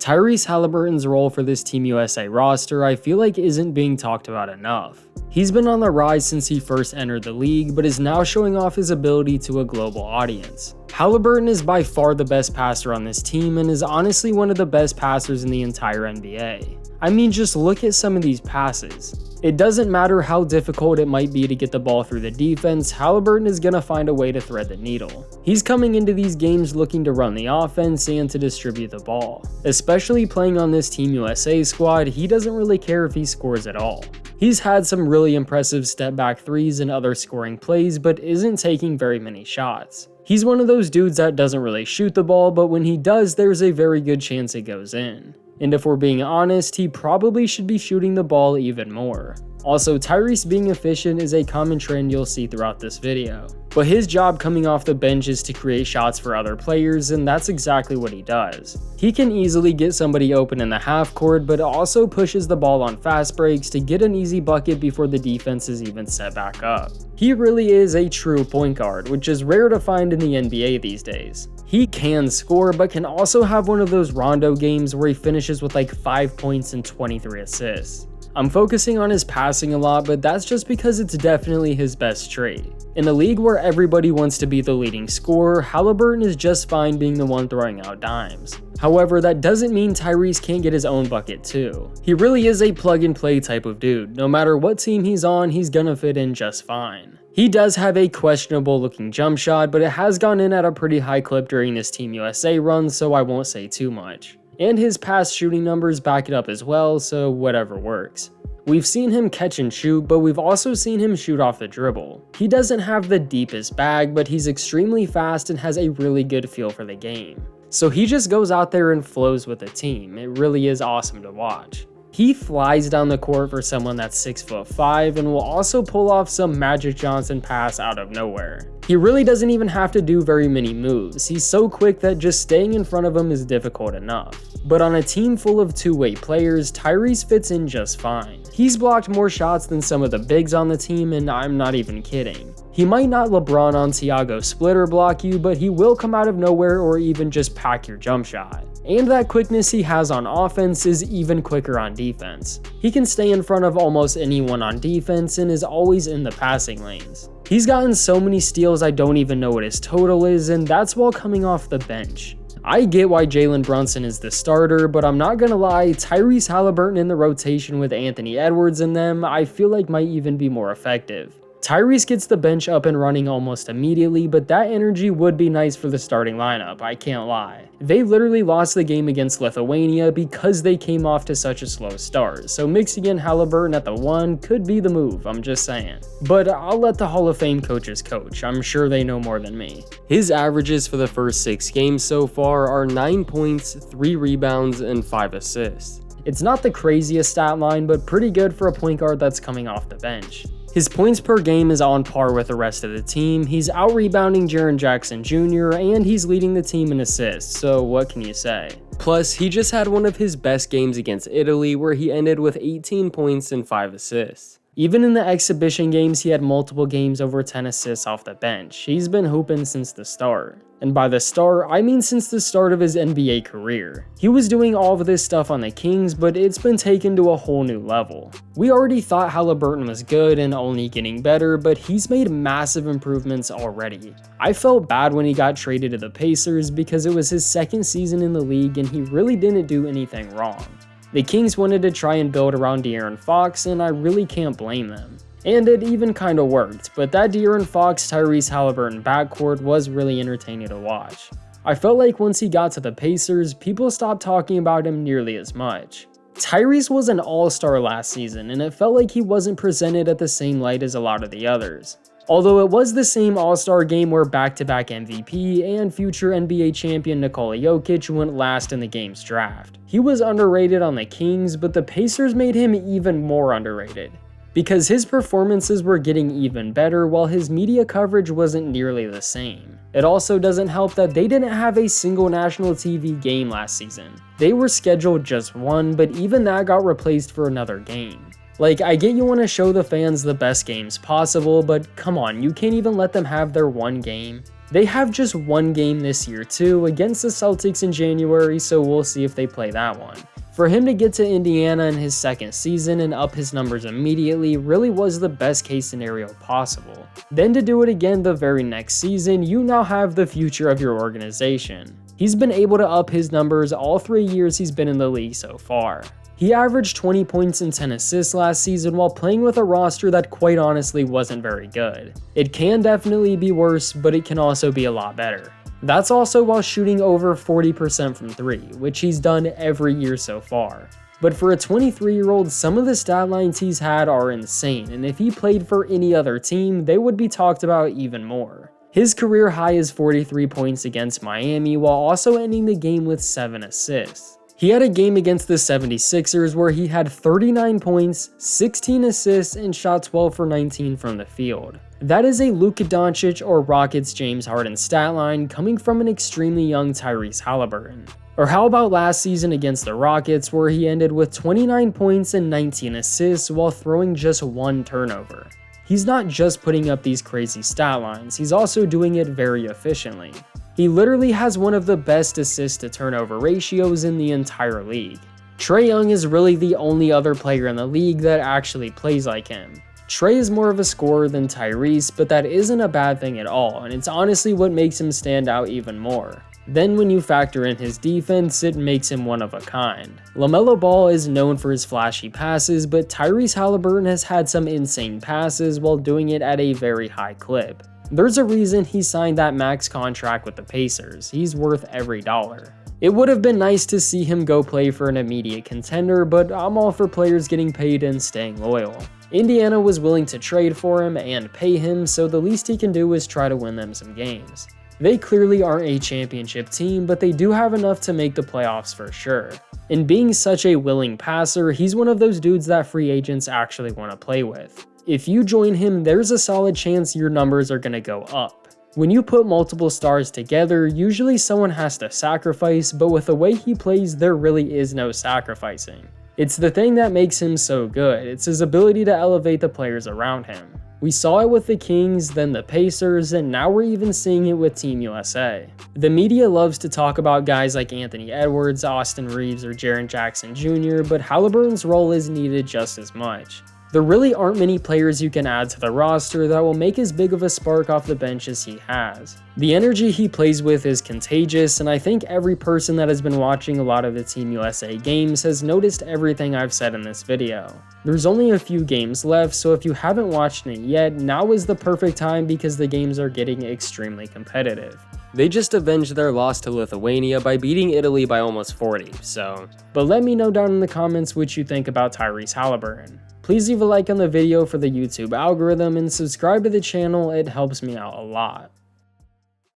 Tyrese Haliburton's role for this Team USA roster I feel like isn't being talked about enough. He's been on the rise since he first entered the league, but is now showing off his ability to a global audience. Haliburton is by far the best passer on this team and is honestly one of the best passers in the entire NBA. I mean, just look at some of these passes. It doesn't matter how difficult it might be to get the ball through the defense, Haliburton is going to find a way to thread the needle. He's coming into these games looking to run the offense and to distribute the ball. Especially playing on this Team USA squad, he doesn't really care if he scores at all. He's had some really impressive step back threes and other scoring plays, but isn't taking very many shots. He's one of those dudes that doesn't really shoot the ball, but when he does, there's a very good chance it goes in. And if we're being honest, he probably should be shooting the ball even more. Also, Tyrese being efficient is a common trend you'll see throughout this video. But his job coming off the bench is to create shots for other players, and that's exactly what he does. He can easily get somebody open in the half court, but also pushes the ball on fast breaks to get an easy bucket before the defense is even set back up. He really is a true point guard, which is rare to find in the NBA these days. He can score, but can also have one of those Rondo games where he finishes with like 5 points and 23 assists. I'm focusing on his passing a lot, but that's just because it's definitely his best trait. In a league where everybody wants to be the leading scorer, Haliburton is just fine being the one throwing out dimes. However, that doesn't mean Tyrese can't get his own bucket too. He really is a plug-and-play type of dude. No matter what team he's on, he's gonna fit in just fine. He does have a questionable looking jump shot, but it has gone in at a pretty high clip during this Team USA run, so I won't say too much. And his past shooting numbers back it up as well, so whatever works. We've seen him catch and shoot, but we've also seen him shoot off the dribble. He doesn't have the deepest bag, but he's extremely fast and has a really good feel for the game. So he just goes out there and flows with the team. It really is awesome to watch. He flies down the court for someone that's 6'5" and will also pull off some Magic Johnson pass out of nowhere. He really doesn't even have to do very many moves. He's so quick that just staying in front of him is difficult enough. But on a team full of two-way players, Tyrese fits in just fine. He's blocked more shots than some of the bigs on the team, and I'm not even kidding. He might not LeBron on Thiago splitter block you, but he will come out of nowhere or even just pack your jump shot. And that quickness he has on offense is even quicker on defense. He can stay in front of almost anyone on defense and is always in the passing lanes. He's gotten so many steals I don't even know what his total is, and that's while coming off the bench. I get why Jalen Brunson is the starter, but I'm not gonna lie, Tyrese Haliburton in the rotation with Anthony Edwards in them I feel like might even be more effective. Tyrese gets the bench up and running almost immediately, but that energy would be nice for the starting lineup, I can't lie. They literally lost the game against Lithuania because they came off to such a slow start, so mixing in Haliburton at the 1 could be the move, I'm just saying. But I'll let the Hall of Fame coaches coach, I'm sure they know more than me. His averages for the first 6 games so far are 9 points, 3 rebounds, and 5 assists. It's not the craziest stat line, but pretty good for a point guard that's coming off the bench. His points per game is on par with the rest of the team, he's out-rebounding Jaren Jackson Jr., and he's leading the team in assists, so what can you say? Plus, he just had one of his best games against Italy where he ended with 18 points and 5 assists. Even in the exhibition games, he had multiple games over 10 assists off the bench. He's been hooping since the start. And by the start, I mean since the start of his NBA career. He was doing all of this stuff on the Kings, but it's been taken to a whole new level. We already thought Haliburton was good and only getting better, but he's made massive improvements already. I felt bad when he got traded to the Pacers because it was his second season in the league and he really didn't do anything wrong. The Kings wanted to try and build around De'Aaron Fox, and I really can't blame them. And it even kinda worked, but that De'Aaron Fox-Tyrese Haliburton backcourt was really entertaining to watch. I felt like once he got to the Pacers, people stopped talking about him nearly as much. Tyrese was an all-star last season, and it felt like he wasn't presented at the same light as a lot of the others. Although it was the same all-star game where back-to-back MVP and future NBA champion Nikola Jokic went last in the game's draft. He was underrated on the Kings, but the Pacers made him even more underrated, because his performances were getting even better while his media coverage wasn't nearly the same. It also doesn't help that they didn't have a single national TV game last season. They were scheduled just one, but even that got replaced for another game. Like, I get you want to show the fans the best games possible, but come on, you can't even let them have their one game. They have just one game this year too, against the Celtics in January, so we'll see if they play that one. For him to get to Indiana in his second season and up his numbers immediately really was the best case scenario possible. Then to do it again the very next season, you now have the future of your organization. He's been able to up his numbers all 3 years he's been in the league so far. He averaged 20 points and 10 assists last season while playing with a roster that quite honestly wasn't very good. It can definitely be worse, but it can also be a lot better. That's also while shooting over 40% from 3, which he's done every year so far. But for a 23-year-old, some of the stat lines he's had are insane, and if he played for any other team, they would be talked about even more. His career high is 43 points against Miami, while also ending the game with 7 assists. He had a game against the 76ers where he had 39 points, 16 assists, and shot 12 for 19 from the field. That is a Luka Doncic or Rockets James Harden stat line coming from an extremely young Tyrese Haliburton. Or how about last season against the Rockets where he ended with 29 points and 19 assists while throwing just 1 turnover. He's not just putting up these crazy stat lines, he's also doing it very efficiently. He literally has one of the best assist to turnover ratios in the entire league. Trae Young is really the only other player in the league that actually plays like him. Trae is more of a scorer than Tyrese, but that isn't a bad thing at all, and it's honestly what makes him stand out even more. Then when you factor in his defense, it makes him one of a kind. LaMelo Ball is known for his flashy passes, but Tyrese Haliburton has had some insane passes while doing it at a very high clip. There's a reason he signed that max contract with the Pacers. He's worth every dollar. It would have been nice to see him go play for an immediate contender, but I'm all for players getting paid and staying loyal. Indiana was willing to trade for him and pay him, so the least he can do is try to win them some games. They clearly aren't a championship team, but they do have enough to make the playoffs for sure. And being such a willing passer, he's one of those dudes that free agents actually want to play with. If you join him, there's a solid chance your numbers are going to go up. When you put multiple stars together, usually someone has to sacrifice, but with the way he plays, there really is no sacrificing. It's the thing that makes him so good, it's his ability to elevate the players around him. We saw it with the Kings, then the Pacers, and now we're even seeing it with Team USA. The media loves to talk about guys like Anthony Edwards, Austin Reeves, or Jaren Jackson Jr., but Haliburton's role is needed just as much. There really aren't many players you can add to the roster that will make as big of a spark off the bench as he has. The energy he plays with is contagious, and I think every person that has been watching a lot of the Team USA games has noticed everything I've said in this video. There's only a few games left, so if you haven't watched it yet, now is the perfect time because the games are getting extremely competitive. They just avenged their loss to Lithuania by beating Italy by almost 40, so. But let me know down in the comments what you think about Tyrese Haliburton. Please leave a like on the video for the YouTube algorithm and subscribe to the channel, it helps me out a lot.